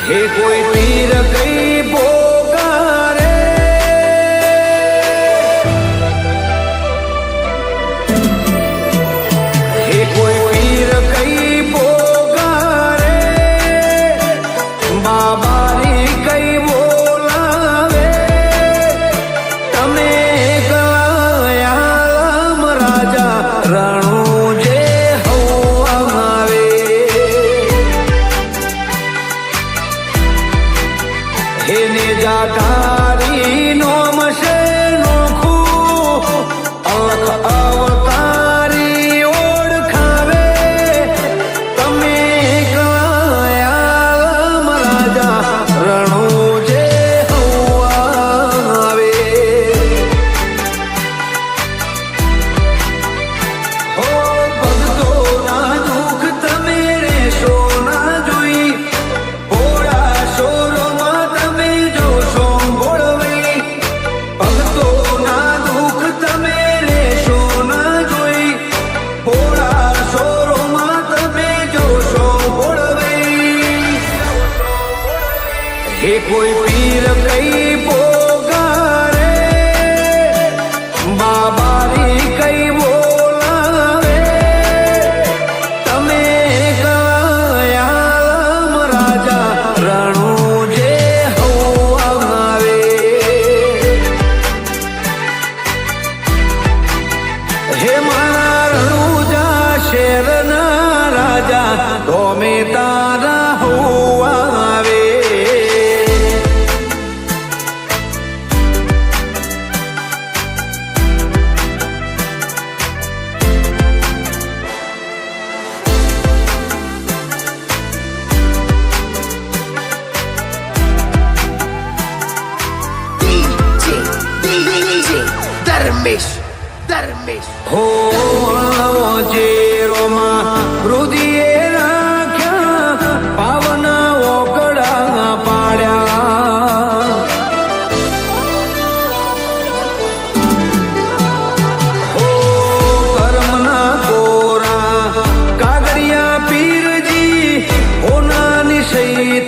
हे कोई पीर कई पोकारे, हे कोई पीर कई पोकारे, बाबारी कई बोलावे, तमे गयाम राजा रणु जे हवावे। हेने जातारी नोम से नोखू अलख अवतारी ओळखावे, तमे गयाम राजा रणु जे हवावे। हो भगतोना दुख तमे रेशो ना जोई, भोळा शोरोमा तमे जोशो बोळवई। भगतोना दुख तमे रेशो ना जोई, भोळा शोरोमा तमे जोशो बोळवई। हे कोई पीर कई पोकारे, बाबारी कई बोलावे, तमे गयाम राजा रणु जे हवावे। हे मारा रणुजा शेरना राजा धोमे तारा हवावे। DJ Dharmesh हो जेरोमा हृदये राख्या, पावन ओकड़ा पाड्या। हो कर्मना कोरा कागड़िया पीरजी, होना निशई